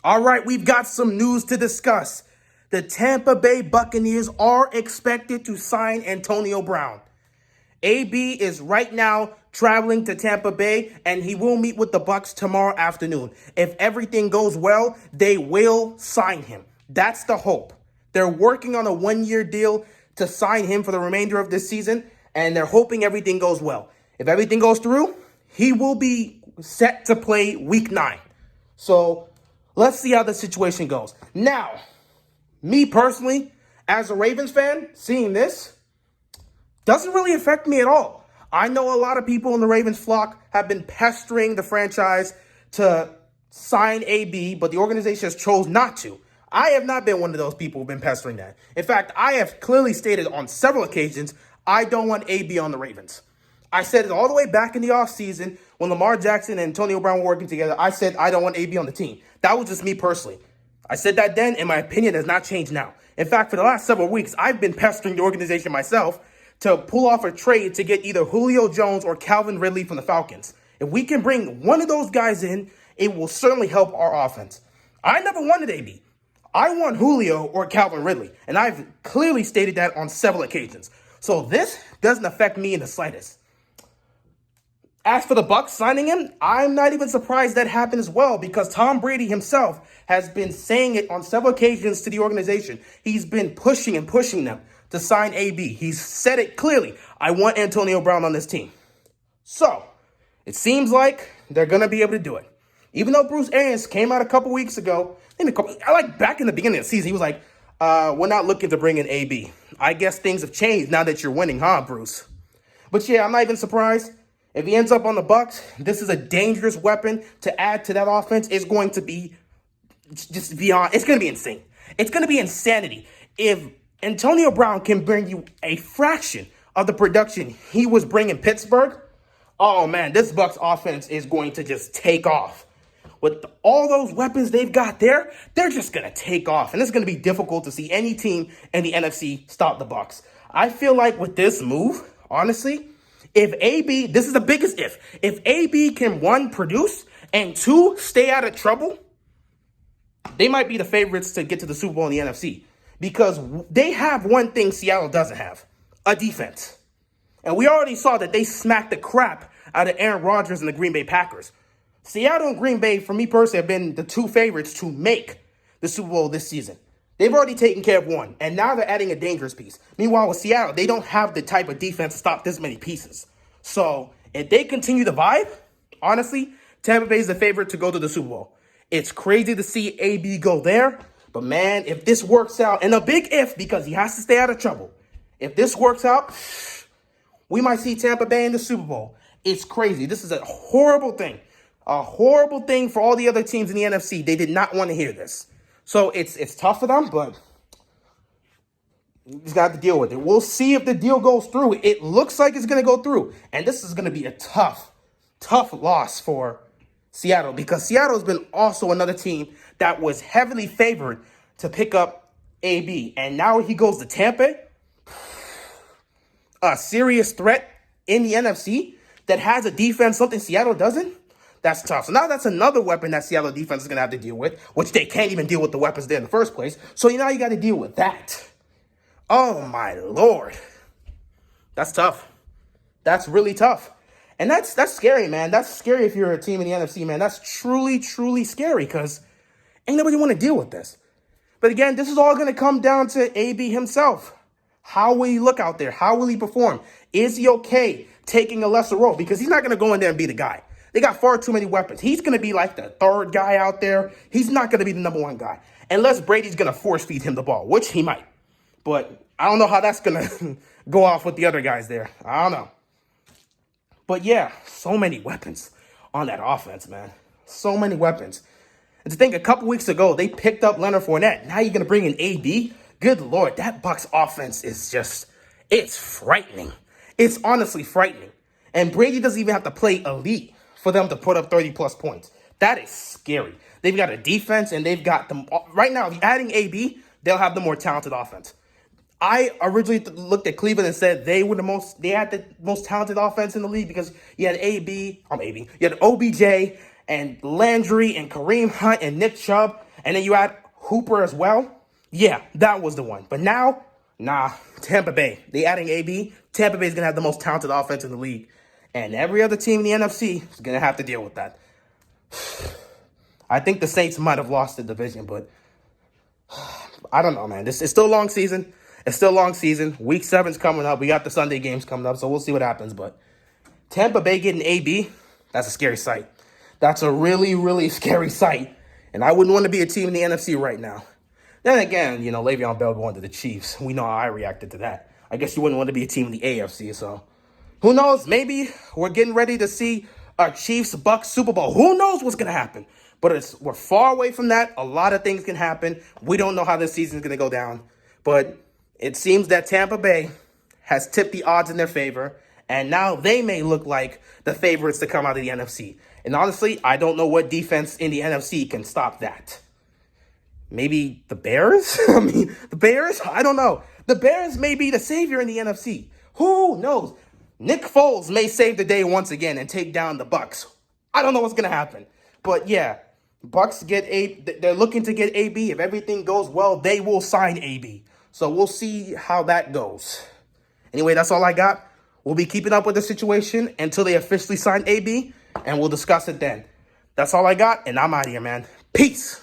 All right, we've got some news to discuss. The Tampa Bay Buccaneers are expected to sign Antonio Brown. AB is right now traveling to Tampa Bay, and he will meet with the Bucs tomorrow afternoon. If everything goes well, they will sign him. That's the hope. They're working on a one-year deal to sign him for the remainder of this season, and they're hoping everything goes well. If everything goes through, he will be set to play Week 9. So let's see how the situation goes. Now, me personally, as a Ravens fan, seeing this doesn't really affect me at all. I know a lot of people in the Ravens flock have been pestering the franchise to sign AB, but the organization has chose not to. I have not been one of those people who've been pestering that. In fact, I have clearly stated on several occasions I don't want AB on the Ravens. I said it all the way back in the offseason when Lamar Jackson and Antonio Brown were working together. I said I don't want AB on the team. That was just me personally. I said that then, and my opinion has not changed now. In fact, for the last several weeks, I've been pestering the organization myself to pull off a trade to get either Julio Jones or Calvin Ridley from the Falcons. If we can bring one of those guys in, it will certainly help our offense. I never wanted AB. I want Julio or Calvin Ridley, and I've clearly stated that on several occasions. So this doesn't affect me in the slightest. As for the Bucs signing him, I'm not even surprised that happened as well because Tom Brady himself has been saying it on several occasions to the organization. He's been pushing and pushing them to sign AB. He's said it clearly. I want Antonio Brown on this team. So, it seems like they're going to be able to do it. Even though Bruce Arians came out a couple weeks ago, back in the beginning of the season, he was like, we're not looking to bring in AB. I guess things have changed now that you're winning, huh, Bruce? But yeah, I'm not even surprised. If he ends up on the Bucs, this is a dangerous weapon to add to that offense. It's going to be just beyond. It's going to be insane. It's going to be insanity. If Antonio Brown can bring you a fraction of the production he was bringing Pittsburgh, oh man, this Bucs offense is going to just take off. With all those weapons they've got there, they're just going to take off. And it's going to be difficult to see any team in the NFC stop the Bucs. I feel like with this move, honestly, if AB, this is the biggest if AB can, one, produce, and two, stay out of trouble, they might be the favorites to get to the Super Bowl in the NFC. Because they have one thing Seattle doesn't have, a defense. And we already saw that they smacked the crap out of Aaron Rodgers and the Green Bay Packers. Seattle and Green Bay, for me personally, have been the two favorites to make the Super Bowl this season. They've already taken care of one, and now they're adding a dangerous piece. Meanwhile, with Seattle, they don't have the type of defense to stop this many pieces. So, if they continue to vibe, honestly, Tampa Bay is the favorite to go to the Super Bowl. It's crazy to see AB go there, but man, if this works out, and a big if, because he has to stay out of trouble. If this works out, we might see Tampa Bay in the Super Bowl. It's crazy. This is a horrible thing. A horrible thing for all the other teams in the NFC. They did not want to hear this. So it's tough for them, but you just got to deal with it. We'll see if the deal goes through. It looks like it's going to go through. And this is going to be a tough loss for Seattle because Seattle has been also another team that was heavily favored to pick up AB. And now he goes to Tampa, a serious threat in the NFC that has a defense, something Seattle doesn't. That's tough. So now that's another weapon that Seattle defense is going to have to deal with, which they can't even deal with the weapons there in the first place. So now you got to deal with that. Oh, my Lord. That's tough. That's really tough. And that's scary, man. That's scary if you're a team in the NFC, man. That's truly, truly scary because ain't nobody want to deal with this. But again, this is all going to come down to AB himself. How will he look out there? How will he perform? Is he okay taking a lesser role? Because he's not going to go in there and be the guy. They got far too many weapons. He's going to be like the third guy out there. He's not going to be the number one guy. Unless Brady's going to force feed him the ball, which he might. But I don't know how that's going to go off with the other guys there. I don't know. But yeah, so many weapons on that offense, man. So many weapons. And to think a couple weeks ago, they picked up Leonard Fournette. Now you're going to bring in AB? Good Lord, that Bucs offense is just, it's frightening. It's honestly frightening. And Brady doesn't even have to play elite for them to put up 30-plus points. That is scary. They've got a defense, and they've got them. Right now, if you're adding AB, they'll have the more talented offense. I originally looked at Cleveland and said they had the most talented offense in the league because you had you had OBJ and Landry and Kareem Hunt and Nick Chubb. and then you add Hooper as well. Yeah, that was the one. But now, nah, Tampa Bay. They adding AB. Tampa Bay is going to have the most talented offense in the league. And every other team in the NFC is going to have to deal with that. I think the Saints might have lost the division, but I don't know, man. It's still a long season. It's still a long season. Week 7's coming up. We got the Sunday games coming up, so we'll see what happens. But Tampa Bay getting AB, that's a scary sight. That's a really, really scary sight. And I wouldn't want to be a team in the NFC right now. Then again, Le'Veon Bell going to the Chiefs. We know how I reacted to that. I guess you wouldn't want to be a team in the AFC, so who knows? Maybe we're getting ready to see a Chiefs-Bucs Super Bowl. Who knows what's going to happen? But we're far away from that. A lot of things can happen. We don't know how this season's going to go down. But it seems that Tampa Bay has tipped the odds in their favor, and now they may look like the favorites to come out of the NFC. And honestly, I don't know what defense in the NFC can stop that. Maybe the Bears? The Bears? I don't know. The Bears may be the savior in the NFC. Who knows? Nick Foles may save the day once again and take down the Bucs. I don't know what's going to happen. But yeah, Bucs they're looking to get AB. If everything goes well, they will sign AB. So we'll see how that goes. Anyway, that's all I got. We'll be keeping up with the situation until they officially sign AB, and we'll discuss it then. That's all I got, and I'm out of here, man. Peace.